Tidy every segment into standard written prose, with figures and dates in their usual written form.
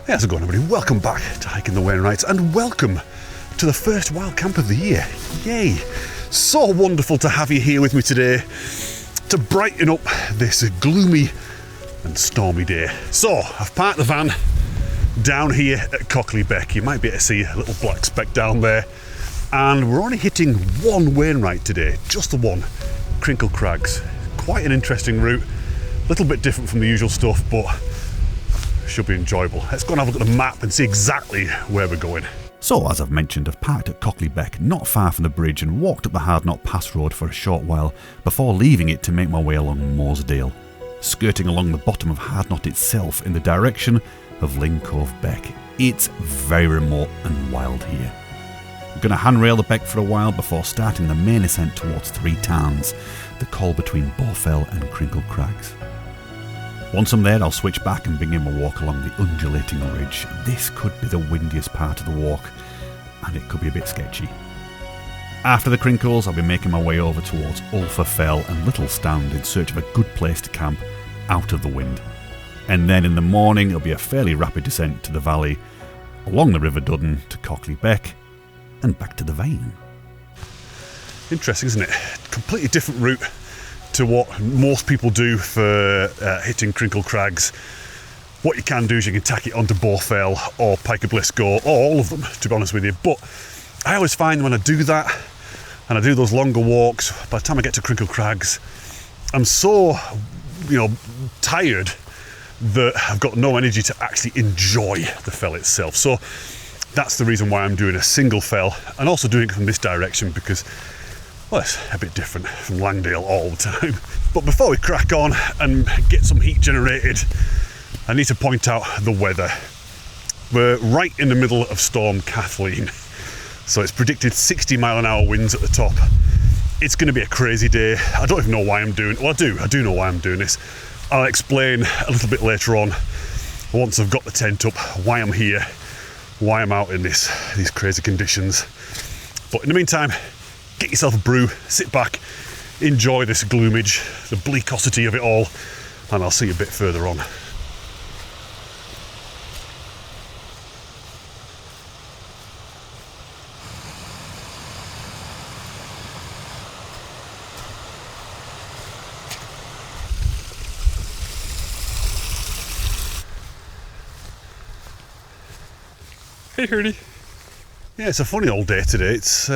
Hey, how's it going, everybody? Welcome back to Hiking the Wainwrights, and welcome to the first wild camp of the year. Yay! So wonderful to have you here with me today to brighten up this gloomy and stormy day. So, I've parked the van down here at Cockley, Beck. You might be able to see a little black speck down there. And we're only hitting one Wainwright today, just the one, Crinkle Crags. Quite an interesting route, a little bit different from the usual stuff, but should be enjoyable. Let's go and have a look at the map and see exactly where we're going. So, as I've mentioned, I've parked at Cockley Beck, not far from the bridge, and walked up the Hard Knot Pass Road for a short while before leaving it to make my way along Mooresdale, skirting along the bottom of Hard Knot itself in the direction of Lynn Cove Beck. It's very remote and wild here. I'm going to handrail the Beck for a while before starting the main ascent towards Three Tarns, the col between Bowfell and Crinkle Crags. Once I'm there, I'll switch back and begin my walk along the undulating ridge. This could be the windiest part of the walk, and it could be a bit sketchy. After the Crinkles, I'll be making my way over towards Ulfa Fell and Little Stand in search of a good place to camp out of the wind. And then in the morning, it'll be a fairly rapid descent to the valley, along the River Duddon to Cockley Beck, and back to the Vane. Interesting, isn't it? Completely different route to what most people do for hitting Crinkle Crags. What you can do is you can tack it onto Bowfell or Pike of Blisco, or all of them, to be honest with you. But I always find when I do that, and I do those longer walks, by the time I get to Crinkle Crags, I'm so, tired that I've got no energy to actually enjoy the fell itself. So that's the reason why I'm doing a single fell, and also doing it from this direction, because well, it's a bit different from Langdale all the time. But before we crack on and get some heat generated, I need to point out the weather. We're right in the middle of Storm Kathleen, so it's predicted 60-mile-an-hour winds at the top. It's going to be a crazy day. I don't even know why I'm doing it. Well, I do know why I'm doing this. I'll explain a little bit later on, once I've got the tent up, why I'm here, why I'm out in these crazy conditions. But in the meantime, get yourself a brew, sit back, enjoy this gloomage, the bleakosity of it all, and I'll see you a bit further on. Hey, Hurdy. Yeah, it's a funny old day today. It's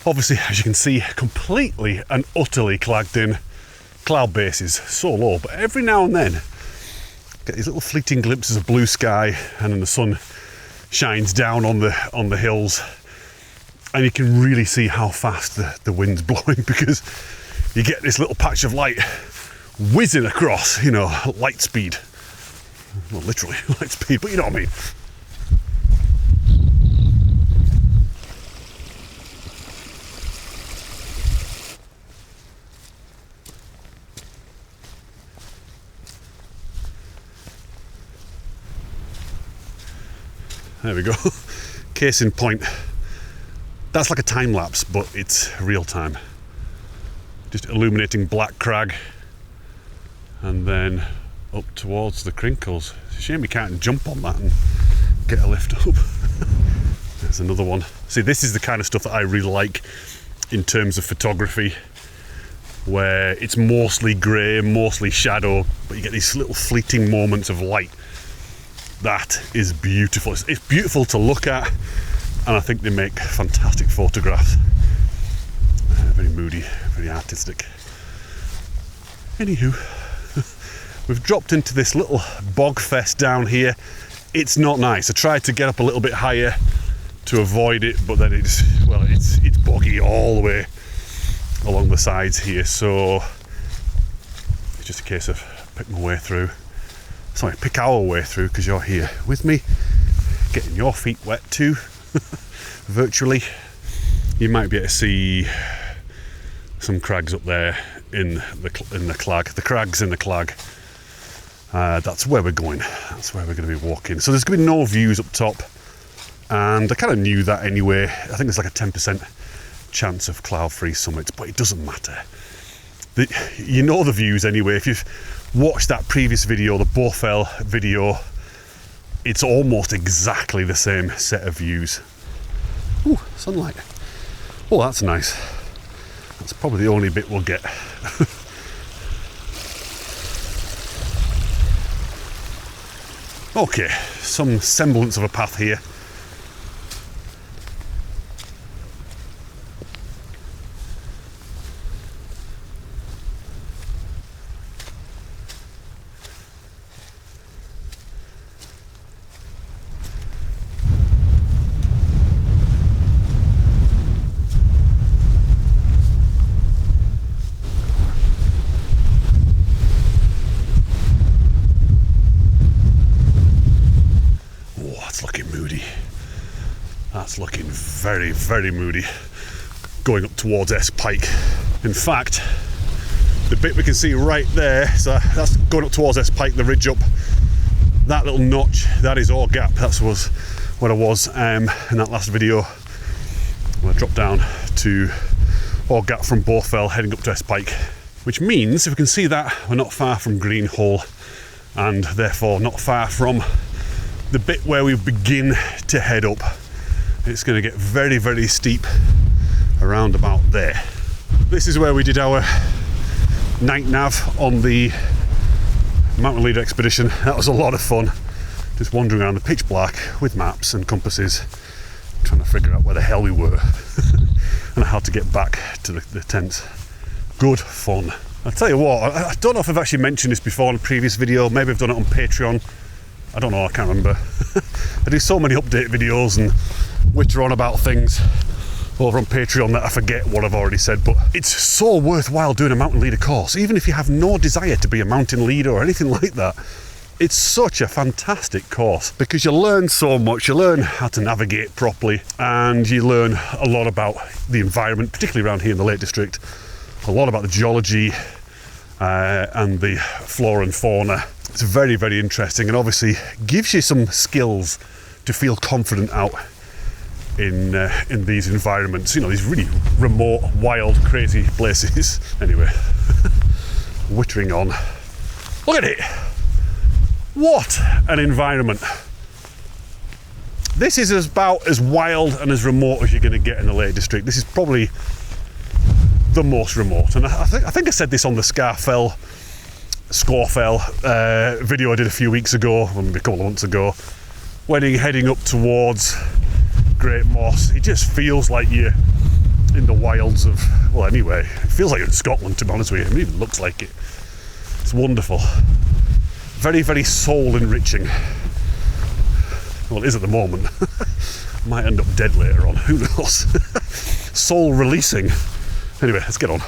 obviously, as you can see, completely and utterly clagged in. Cloud bases so low, but every now and then get these little fleeting glimpses of blue sky, and then the sun shines down on the hills, and you can really see how fast the wind's blowing, because you get this little patch of light whizzing across, light speed. Not literally light speed, but you know what I mean. There we go. Case in point. That's like a time lapse, but it's real time. Just illuminating Black Crag, and then up towards the Crinkles. It's a shame we can't jump on that and get a lift up. There's another one. See, this is the kind of stuff that I really like in terms of photography, where it's mostly grey, mostly shadow, but you get these little fleeting moments of light. That is beautiful. It's beautiful to look at, and I think they make fantastic photographs. Very moody, very artistic. Anywho, we've dropped into this little bog fest down here. It's not nice. I tried to get up a little bit higher to avoid it, but then it's boggy all the way along the sides here, so it's just a case of picking my way through. Sorry, pick our way through, because you're here with me, getting your feet wet too, virtually. You might be able to see some crags up there in the clag, the crags in the clag. That's where we're going. That's where we're going to be walking. So there's going to be no views up top, and I kind of knew that anyway. I think there's like a 10% chance of cloud-free summits, but it doesn't matter. You know the views anyway. If you've watched that previous video, the Bowfell video, it's almost exactly the same set of views. Ooh, sunlight. Oh, that's nice. That's probably the only bit we'll get. Okay, some semblance of a path here. That's looking very, very moody, going up towards S Pike. In fact, the bit we can see right there, so that's going up towards S Pike, the ridge up, that little notch, that is Ore Gap. That was where I was in that last video. When I dropped down to Ore Gap from Bowfell, heading up to S Pike, which means, if we can see that, we're not far from Green Hole, and therefore not far from the bit where we begin to head up. It's going to get very, very steep around about there. This is where we did our night nav on the Mountain Leader expedition. That was a lot of fun, just wandering around the pitch black with maps and compasses, trying to figure out where the hell we were and how to get back to the tents. Good fun. I'll tell you what, I don't know if I've actually mentioned this before in a previous video. Maybe I've done it on Patreon. I don't know, I can't remember. I do so many update videos and witter on about things over on Patreon that I forget what I've already said, but it's so worthwhile doing a mountain leader course, even if you have no desire to be a mountain leader or anything like that. It's such a fantastic course because you learn so much. You learn how to navigate properly, and you learn a lot about the environment, particularly around here in the Lake District, a lot about the geology and the flora and fauna. It's very, very interesting, and obviously gives you some skills to feel confident out in these environments, you know, these really remote, wild, crazy places. Anyway, wittering on. Look at it! What an environment! This is about as wild and as remote as you're going to get in the Lake District. This is probably the most remote, and I think I said this on the Scorefell video I did a few weeks ago, maybe a couple of months ago, when you're heading up towards Great Moss. It just feels like you're in the wilds of, well, anyway, it feels like you're in Scotland, to be honest with you. It even looks like it. It's wonderful. Very, very soul enriching. Well, it is at the moment. Might end up dead later on, who knows? Soul releasing. Anyway, let's get on.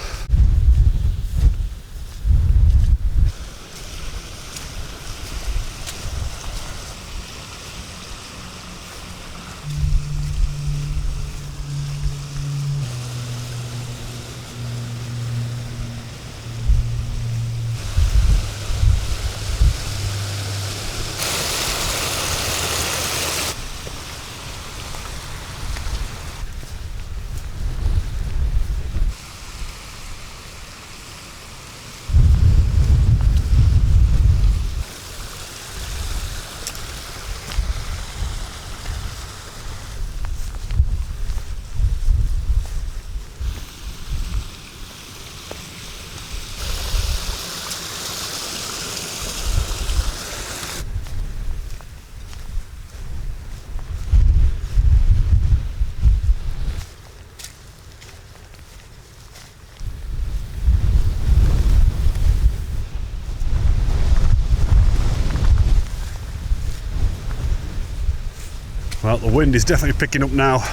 Well, the wind is definitely picking up now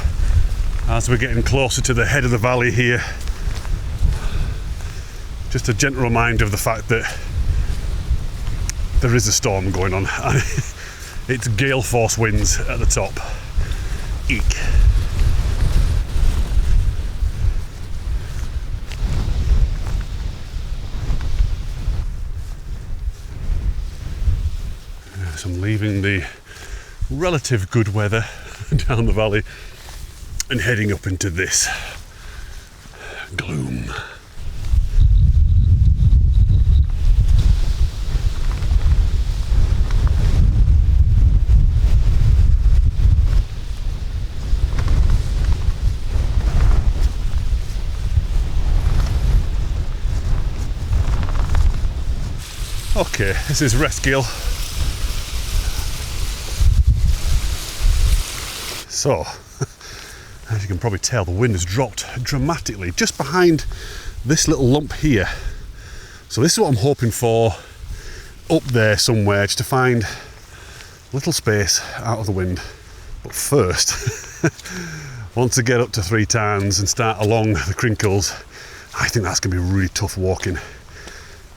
as we're getting closer to the head of the valley here. Just a gentle reminder of the fact that there is a storm going on, and it's gale force winds at the top. Eek. So I'm leaving the relative good weather down the valley and heading up into this gloom. Okay, this is rest gill. So, as you can probably tell, the wind has dropped dramatically just behind this little lump here. So this is what I'm hoping for up there somewhere, just to find a little space out of the wind. But first, once I get up to 3 Tarns and start along the Crinkles, I think that's going to be really tough walking.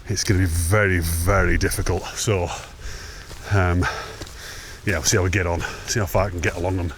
It's going to be very, very difficult. So, yeah, we'll see how we get on, see how far I can get along them.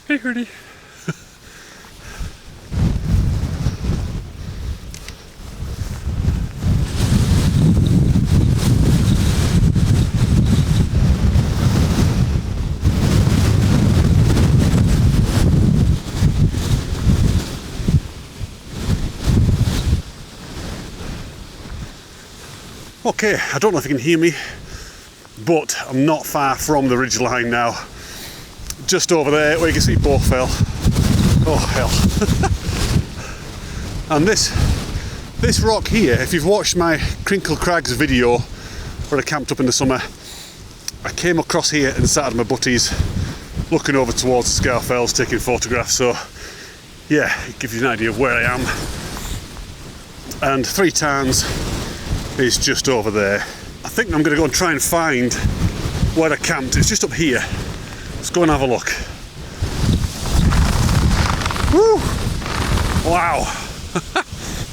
Hey, Hurdy. Okay, I don't know if you can hear me, but I'm not far from the ridge line now. Just over there where you can see Bowfell. Oh hell. And this rock here, if you've watched my Crinkle Crags video where I camped up in the summer, I came across here and sat at my butties looking over towards the Scarfells taking photographs, so yeah, it gives you an idea of where I am. And 3 Tarns is just over there. I think I'm going to go and try and find where I camped. It's just up here. Let's go and have a look. Woo! Wow.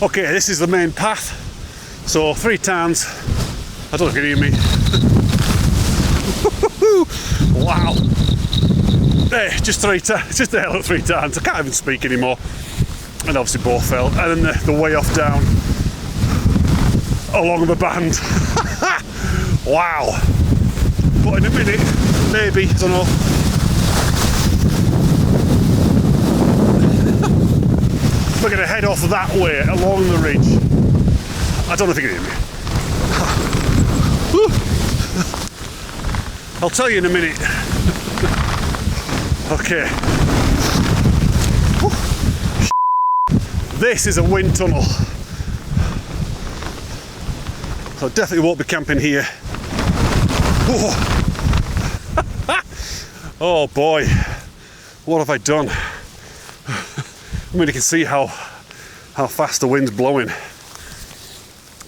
Okay, this is the main path. So 3 Tarns. I don't know if you can hear me. Wow. There, just 3 Tarns. Just there, look, 3 Tarns. I can't even speak anymore. And obviously Bowfell. And then the way off down along the band. Wow. But in a minute, maybe, I don't know. We're going to head off that way along the ridge. I don't know if you can hear me. I'll tell you in a minute. Okay. This is a wind tunnel. So I definitely won't be camping here. Oh boy, what have I done? I mean, you can see how fast the wind's blowing.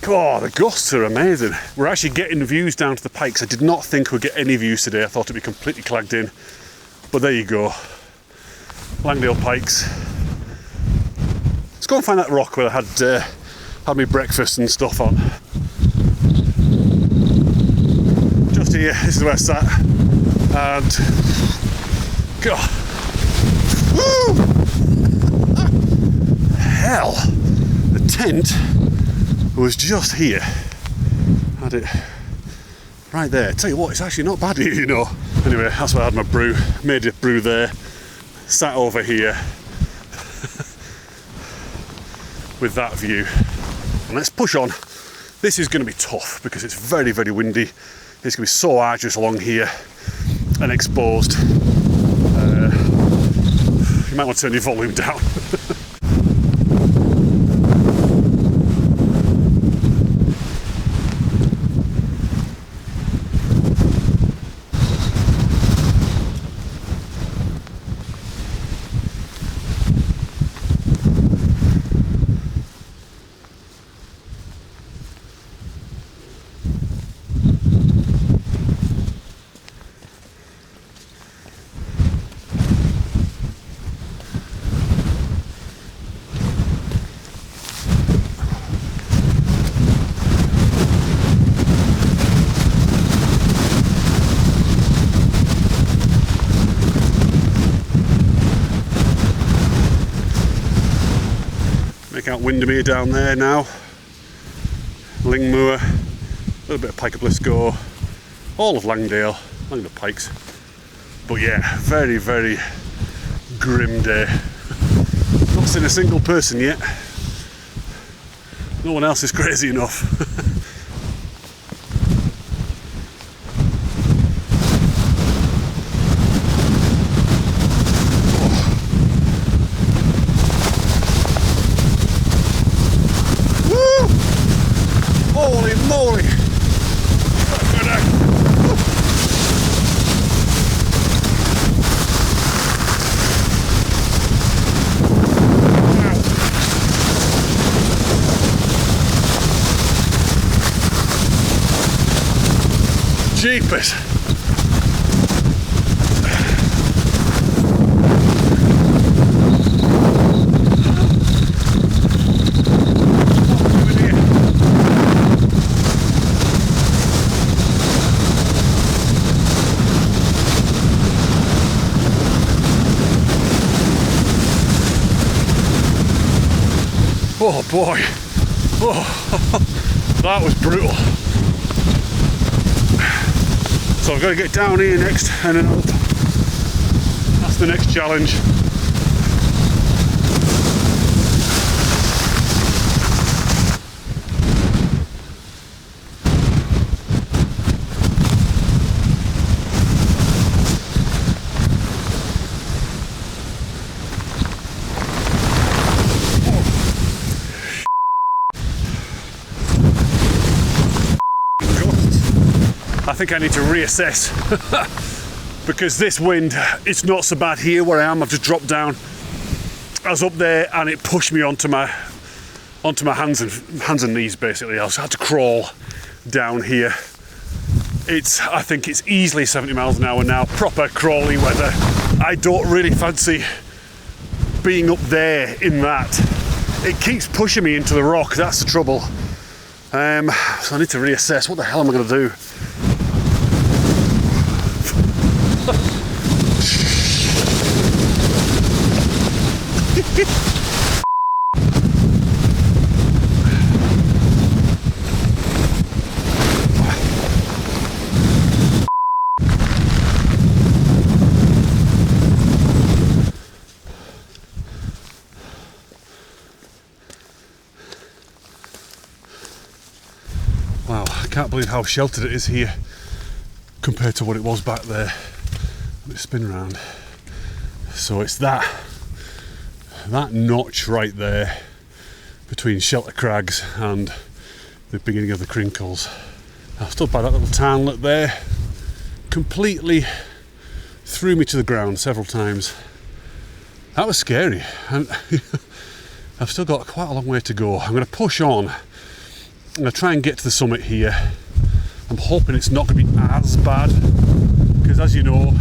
God, the gusts are amazing. We're actually getting views down to the pikes. I did not think we'd get any views today. I thought it'd be completely clagged in. But there you go. Langdale Pikes. Let's go and find that rock where I had my breakfast and stuff on. Just here, this is where I sat. And God. Woo! Hell, the tent was just here. Had it right there. Tell you what, it's actually not bad here, you know. Anyway, that's where I had my brew. Made a brew there. Sat over here with that view. And let's push on. This is going to be tough because it's very, very windy. It's going to be so arduous along here and exposed. You might want to turn your volume down. out Windermere down there now. Lingmoor, a little bit of Pike of Blisco, all of Langdale Pikes. But yeah, very, very grim day. Not seen a single person yet. No one else is crazy enough. Woo! Holy moly! Jeepers. Oh boy. Oh, that was brutal. So I've got to get down here next and then up. That's the next challenge. I think I need to reassess because this wind, it's not so bad here where I am. I've just dropped down. I was up there and it pushed me onto my hands and knees basically. I had to crawl down here. I think it's easily 70 miles an hour now, proper crawly weather. I don't really fancy being up there in that. It keeps pushing me into the rock, that's the trouble. So I need to reassess, what the hell am I going to do? Wow, I can't believe how sheltered it is here compared to what it was back there. Let me spin around. So it's that notch right there between Shelter Crags and the beginning of the Crinkles. I stood by that little townlet there, completely threw me to the ground several times. That was scary, and I've still got quite a long way to go. I'm going to push on. I'm going to try and get to the summit here. I'm hoping it's not going to be as bad, because as you know,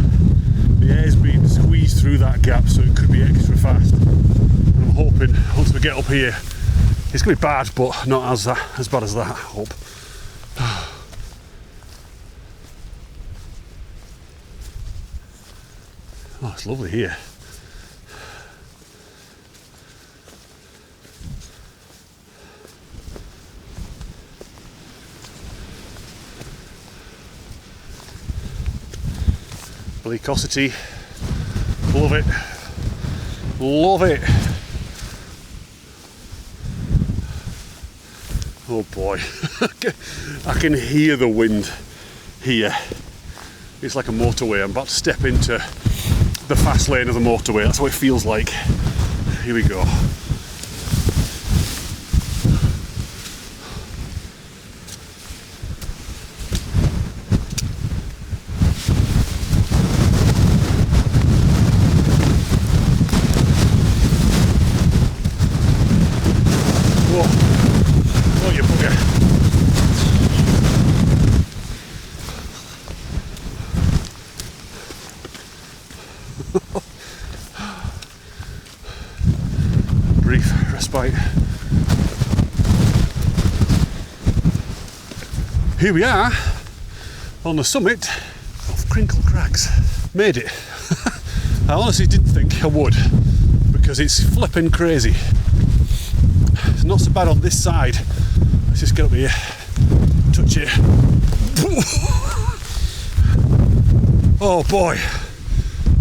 the air's being squeezed through that gap, so it could be extra fast. And I'm hoping once we get up here, it's going to be bad, but not as bad as that, I hope. Oh, it's lovely here. Bleakosity, love it, love it. Oh boy, I can hear the wind here. It's like a motorway. I'm about to step into the fast lane of the motorway. That's what it feels like. Here we go. Brief respite. Here we are on the summit of Crinkle Crags. Made it. I honestly didn't think I would, because it's flipping crazy. not so bad on this side. Let's just get up here, touch it. Oh boy,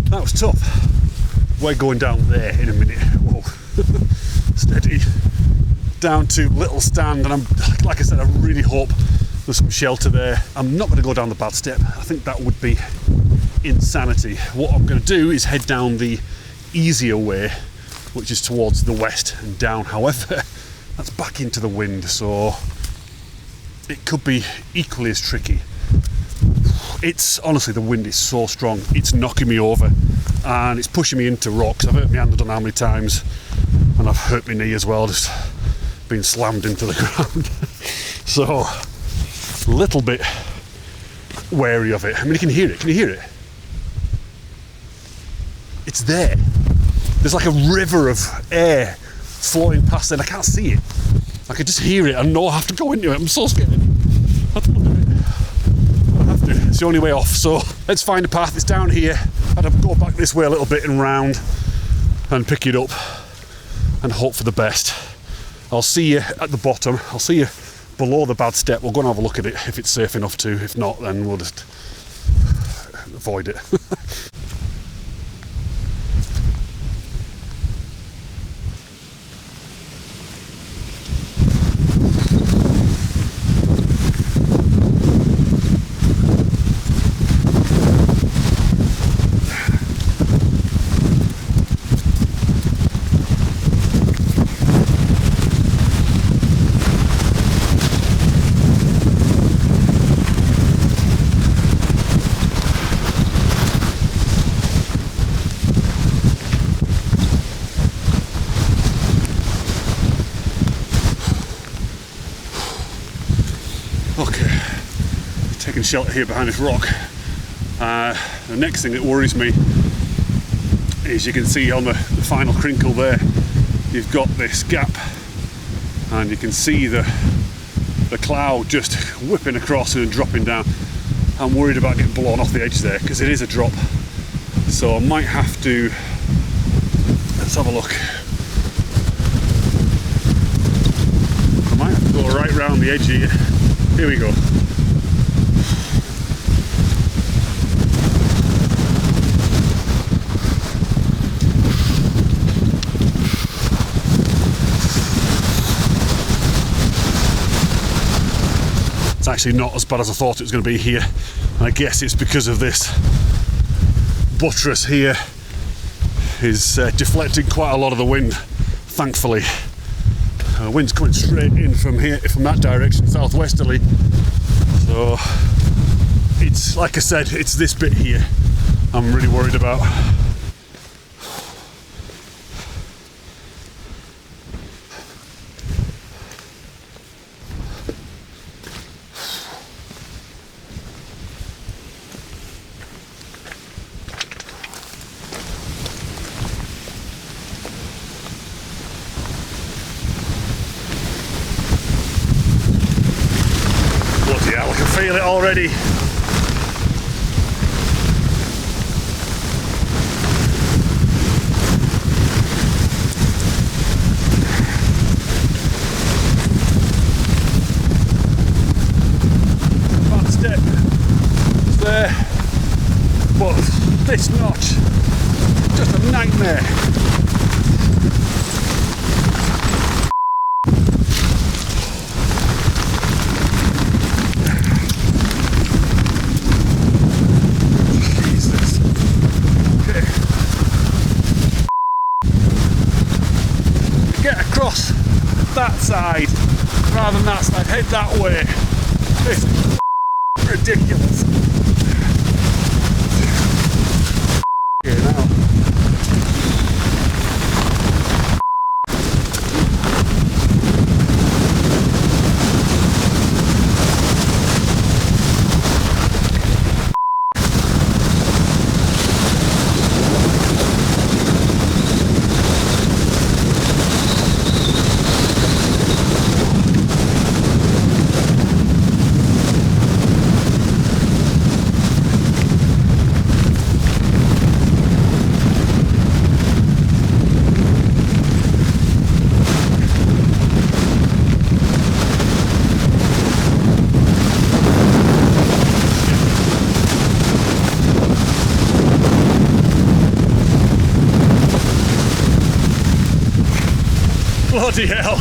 that was tough. We're going down there in a minute. Whoa. Steady. Down to little stand, and like I said, I really hope there's some shelter there. I'm not going to go down the bad step. I think that would be insanity. What I'm going to do is head down the easier way, which is towards the west and down. However, that's back into the wind, so it could be equally as tricky. It's honestly, the wind is so strong, it's knocking me over and it's pushing me into rocks. I've hurt my hand, I don't know how many times, and I've hurt my knee as well, just being slammed into the ground. So, a little bit wary of it. I mean, you can hear it. Can you hear it? It's there. There's like a river of air flowing past it. I can't see it. I can just hear it. I know I have to go into it. I'm so scared. I don't want to do it. I have to. It's the only way off. So let's find a path. It's down here. I'd have to go back this way a little bit and round and pick it up and hope for the best. I'll see you at the bottom. I'll see you below the bad step. We'll go and have a look at it if it's safe enough to. If not, then we'll just avoid it. Taking shelter here behind this rock. The next thing that worries me is, you can see on the final crinkle there, you've got this gap and you can see the cloud just whipping across and dropping down. I'm worried about getting blown off the edge there because it is a drop, so I might have to, let's have a look, I might have to go right round the edge here. Here we go. It's actually not as bad as I thought it was going to be here, and I guess it's because of this buttress here is deflecting quite a lot of the wind, thankfully. The wind's coming straight in from here, from that direction, southwesterly, so it's, like I said, it's this bit here I'm really worried about. Yeah, I can feel it already. Bad step there, but this notch, just a nightmare. That side rather than that side, head that way. It's ridiculous. Okay, now. Bloody hell.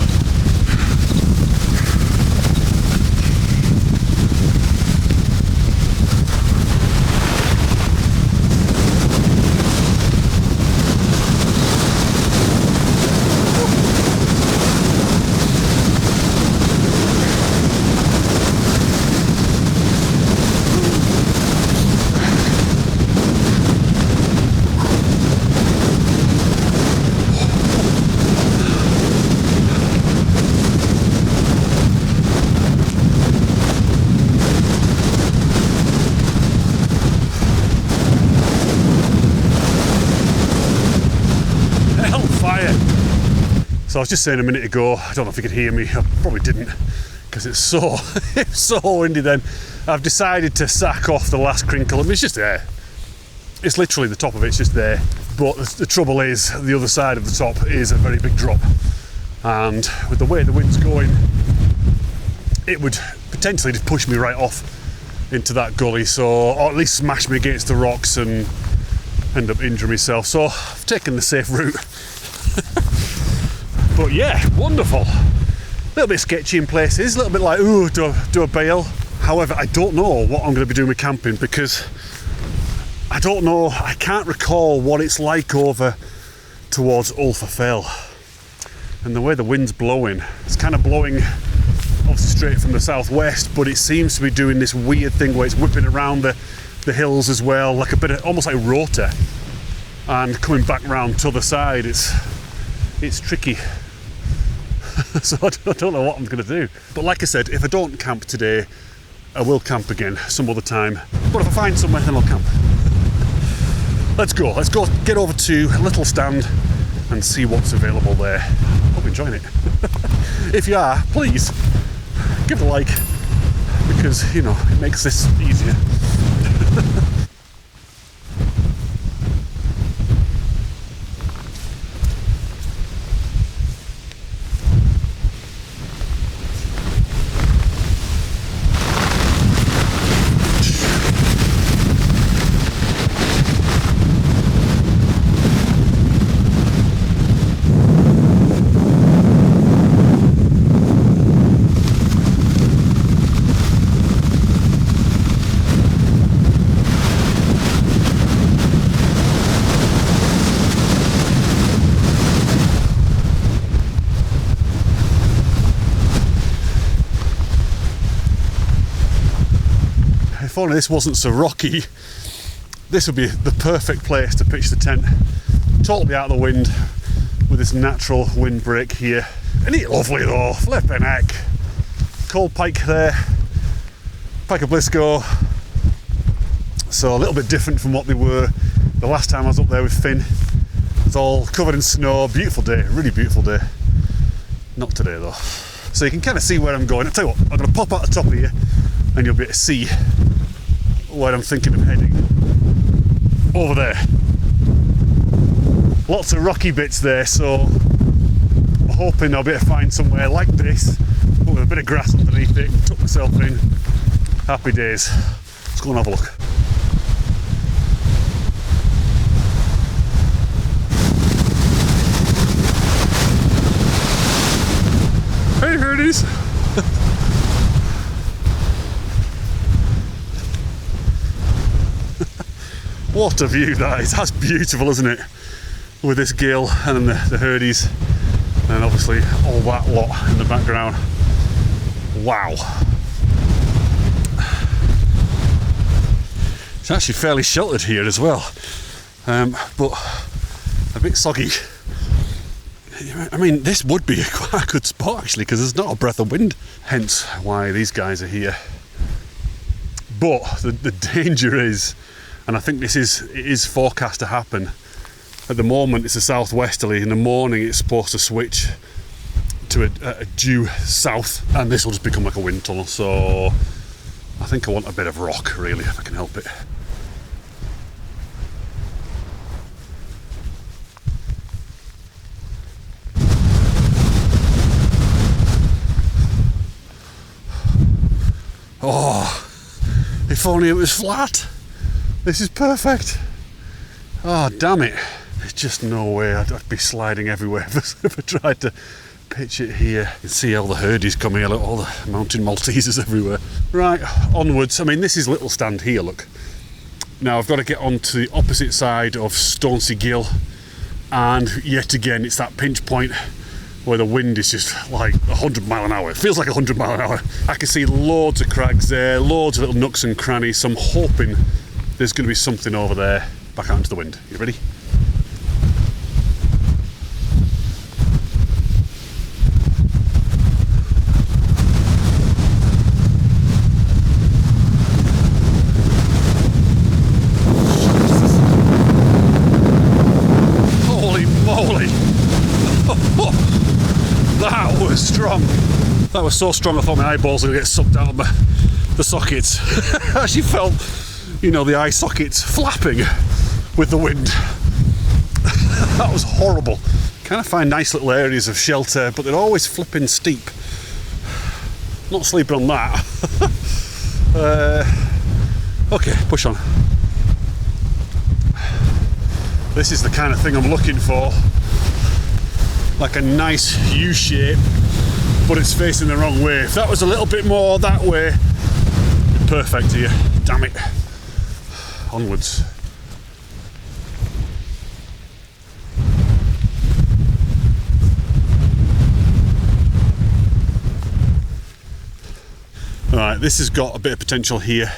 So I was just saying a minute ago, I don't know if you could hear me, I probably didn't, because it's so it's so windy then. I've decided to sack off the last crinkle. I mean, it's just there. It's literally the top of it's just there. But the trouble is, the other side of the top is a very big drop. And with the way the wind's going, it would potentially just push me right off into that gully, or at least smash me against the rocks and end up injuring myself. So I've taken the safe route. But yeah, wonderful. A little bit sketchy in places, a little bit like, ooh, do I bail? However, I don't know what I'm going to be doing with camping, because I don't know, I can't recall what it's like over towards Ulfa Fell. And the way the wind's blowing, it's kind of blowing obviously straight from the southwest, but it seems to be doing this weird thing where it's whipping around the hills as well, like a bit of, almost like rotor, and coming back round to the side. It's tricky. So I don't know what I'm going to do. But like I said, if I don't camp today, I will camp again some other time. But if I find somewhere, then I'll camp. Let's go get over to a little stand and see what's available there. Hope you're enjoying it. If you are, please give it a like, because, you know, it makes this easier. If only this wasn't so rocky, this would be the perfect place to pitch the tent. Totally out of the wind with this natural windbreak here. Isn't it lovely though? Flipping heck. Cold pike there, pike of Blisco. So a little bit different from what they were the last time I was up there with Finn. It's all covered in snow, beautiful day, really beautiful day. Not today though. So you can kind of see where I'm going. I'll tell you what, I'm going to pop out the top of here and you'll be able to see where I'm thinking of heading. Over there. Lots of rocky bits there, so I'm hoping I'll be able to find somewhere like this, but with a bit of grass underneath it, and tuck myself in. Happy days. Let's go and have a look. Hey, birdies! What a view that is. That's beautiful, isn't it? With this gill and then the herdies, and obviously all that lot in the background. Wow. It's actually fairly sheltered here as well, but a bit soggy. I mean, this would be quite a good spot actually, because there's not a breath of wind, hence why these guys are here. But the danger is, and I think it is forecast to happen. At the moment it's a southwesterly, in the morning it's supposed to switch to a due south, and this will just become like a wind tunnel. So I think I want a bit of rock really, if I can help it. Oh, if only it was flat. This is perfect. Oh, damn it. There's just no way I'd be sliding everywhere if I tried to pitch it here. You can see all the herdies coming, look, all the mountain Maltesers everywhere. Right, onwards. I mean, this is little stand here, look. Now I've got to get onto the opposite side of Stonesea Gill, and yet again it's that pinch point where the wind is just like 100 mile an hour. It feels like 100 mile an hour. I can see loads of crags there, loads of little nooks and crannies, so I'm hoping there's going to be something over there. Back out into the wind. You ready? That was strong. That was so strong I thought my eyeballs were going to get sucked out of the sockets. I actually felt, you know, the eye sockets flapping with the wind. That was horrible. Kind of find nice little areas of shelter, but they're always flipping steep. Not sleeping on that. Okay, push on. This is the kind of thing I'm looking for. Like a nice U shape, but it's facing the wrong way. If that was a little bit more that way, it'd be perfect here. Damn it. Onwards. Alright, this has got a bit of potential here.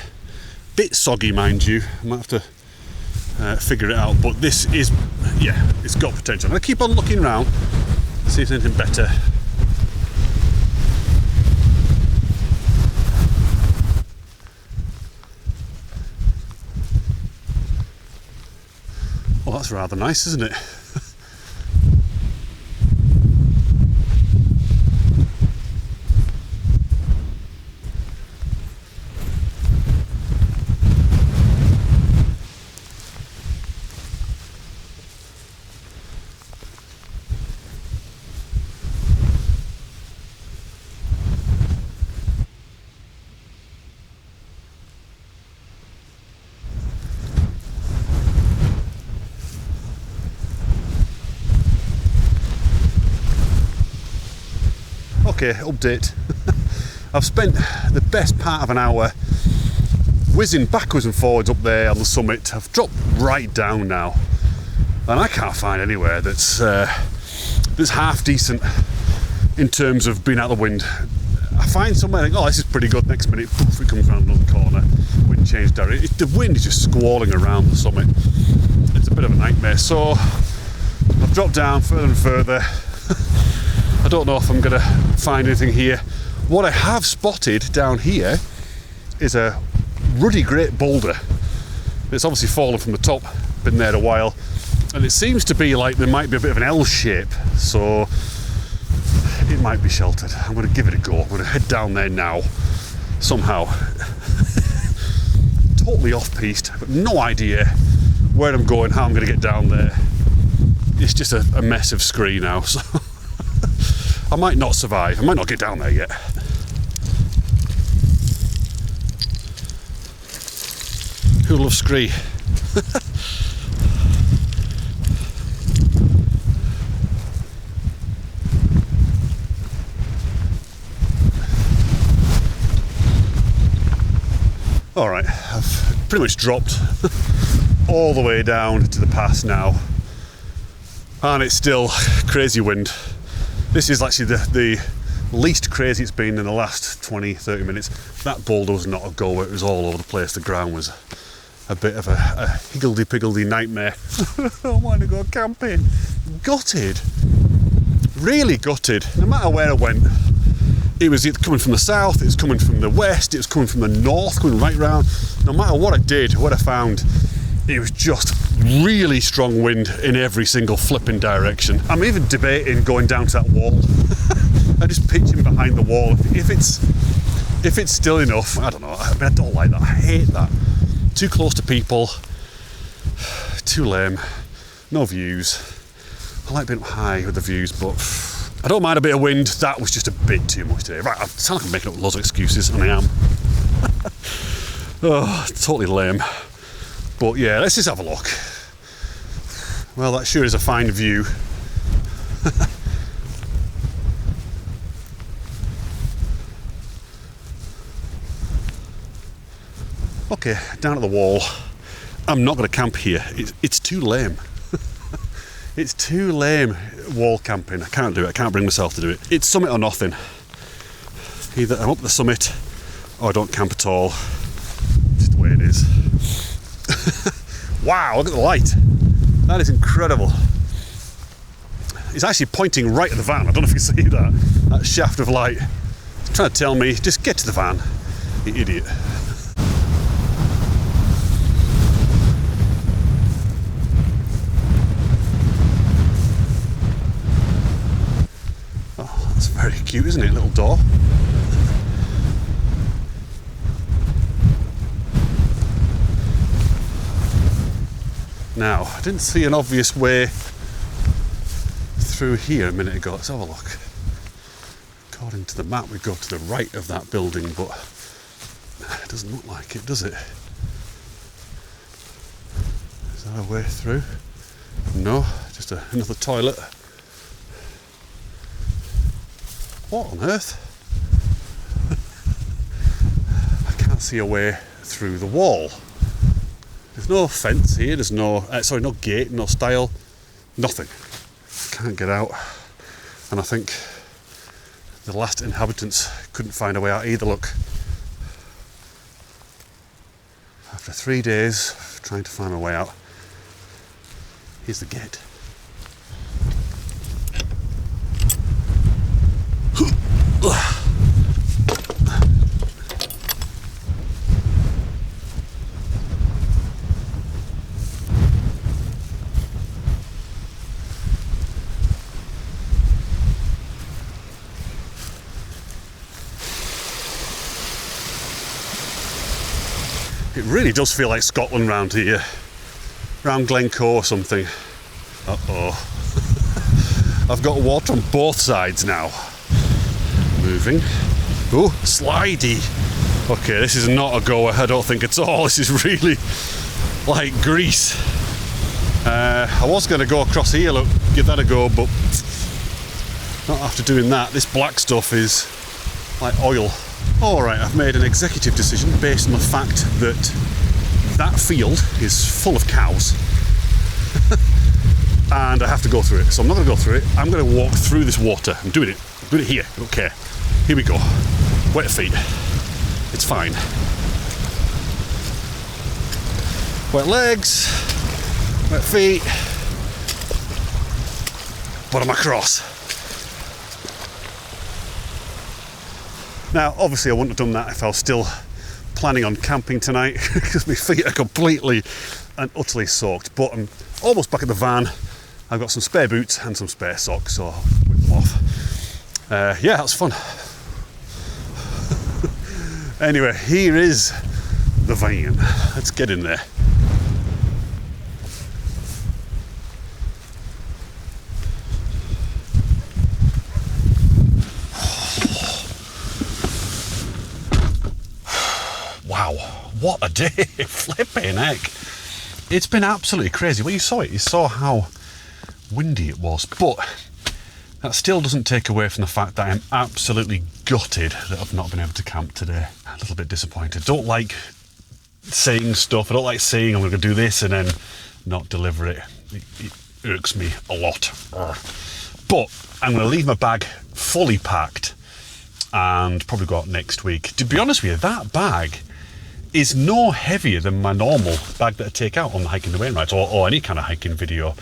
Bit soggy, mind you. I might have to figure it out, but this is, yeah, it's got potential. I'm going to keep on looking around, see if there's anything better. Well, that's rather nice, isn't it? Okay, update. I've spent the best part of an hour whizzing backwards and forwards up there on the summit. I've dropped right down now, and I can't find anywhere that's half decent in terms of being out of the wind. I find somewhere, I think, oh, this is pretty good. Next minute, poof, it comes around another corner. Wind changed direction. The wind is just squalling around the summit. It's a bit of a nightmare. So I've dropped down further and further. I don't know if I'm going to find anything here. What I have spotted down here is a ruddy great boulder. It's obviously fallen from the top, been there a while, and it seems to be like there might be a bit of an L shape, so it might be sheltered. I'm going to give it a go. I'm going to head down there now, somehow. Totally off-piste. I've got no idea where I'm going, how I'm going to get down there. It's just a mess of scree now, so I might not survive. I might not get down there yet. Who loves scree? Alright, I've pretty much dropped all the way down to the pass now, and it's still crazy wind. This is actually the least crazy it's been in the last 20-30 minutes. That boulder was not a go, it was all over the place. The ground was a bit of a higgledy-piggledy nightmare. I want to go camping. Gutted. Really gutted. No matter where I went, it was either coming from the south, it was coming from the west, it was coming from the north, coming right round. No matter what I did, what I found, it was just really strong wind in every single flipping direction. I'm even debating going down to that wall. I'm just pitching behind the wall. If it's still enough, I don't know. I mean, I don't like that. I hate that. Too close to people. Too lame. No views. I like being up high with the views, but I don't mind a bit of wind. That was just a bit too much today. Right, I sound like I'm making up loads of excuses, and I am. Oh, totally lame. But yeah, let's just have a look. Well, that sure is a fine view. Okay, down at the wall. I'm not going to camp here. It's too lame. It's too lame, wall camping. I can't do it. I can't bring myself to do it. It's summit or nothing. Either I'm up the summit or I don't camp at all. Just the way it is. Wow, look at the light. That is incredible. It's actually pointing right at the van. I don't know if you see that. That shaft of light. It's trying to tell me, just get to the van, you idiot. Oh, that's very cute, isn't it? Little door. Now, I didn't see an obvious way through here a minute ago. Let's have a look. According to the map, we go to the right of that building, but it doesn't look like it, does it? Is that a way through? No, just another toilet. What on earth? I can't see a way through the wall. There's no fence here, there's no gate, no stile, nothing. Can't get out. And I think the last inhabitants couldn't find a way out either, look. After 3 days of trying to find a way out, here's the gate. It really does feel like Scotland round here. Round Glencoe or something. Uh-oh. I've got water on both sides now. Moving. Oh, slidey. Okay, this is not a goer, I don't think at all. This is really like grease. I was going to go across here, look, give that a go, but not after doing that. This black stuff is like oil. Alright, I've made an executive decision based on the fact that that field is full of cows and I have to go through it. So I'm not going to go through it, I'm going to walk through this water. I'm doing it here, okay. Here we go. Wet feet. It's fine. Wet legs, wet feet, but I'm across. Now, obviously I wouldn't have done that if I was still planning on camping tonight because my feet are completely and utterly soaked, but I'm almost back at the van. I've got some spare boots and some spare socks, so I'll whip them off. Yeah, that's fun. Anyway, here is the van. Let's get in there. Wow, what a day, flipping heck. It's been absolutely crazy. Well, you saw how windy it was, but that still doesn't take away from the fact that I'm absolutely gutted that I've not been able to camp today. A little bit disappointed. Don't like saying stuff, I don't like saying I'm going to do this and then not deliver it. It irks me a lot. But I'm going to leave my bag fully packed and probably go out next week. To be honest with you, that bag is no heavier than my normal bag that I take out on the Hiking the Wainwrights or any kind of hiking video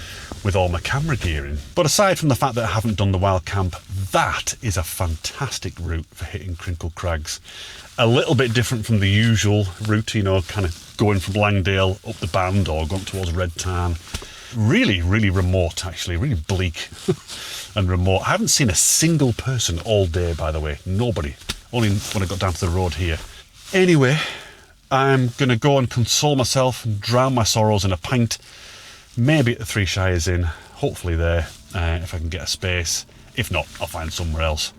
with all my camera gear in. But aside from the fact that I haven't done the wild camp, that is a fantastic route for hitting Crinkle Crags. A little bit different from the usual route, you know, kind of going from Langdale up the Band or going towards Red Tarn. Really, really remote actually, really bleak and remote. I haven't seen a single person all day, by the way, nobody. Only when I got down to the road here. Anyway, I'm going to go and console myself and drown my sorrows in a pint, maybe at the Three Shires Inn, hopefully there, if I can get a space. If not, I'll find somewhere else.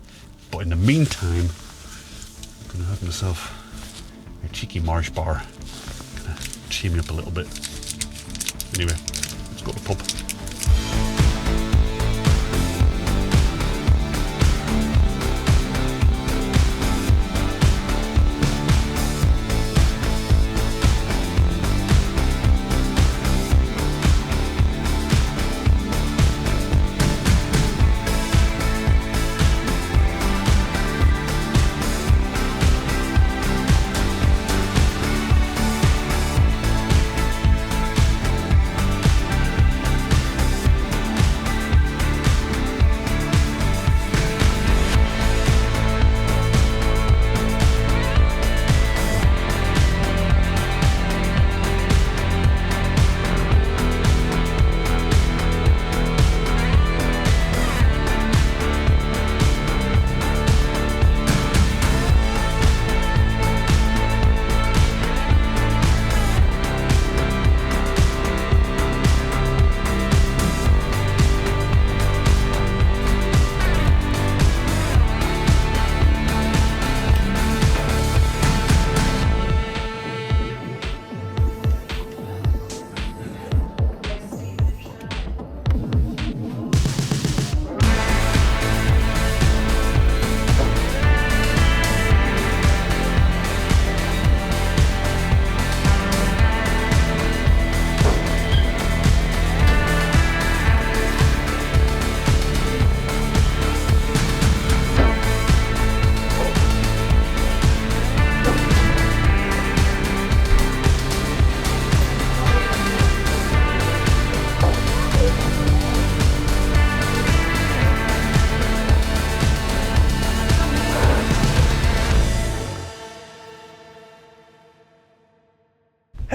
But in the meantime, I'm going to have myself a cheeky marsh bar, kind of cheer me up a little bit. Anyway, let's go to the pub.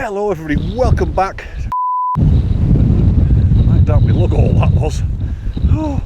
Hello everybody, welcome back. Right down my lug all that was. Oh.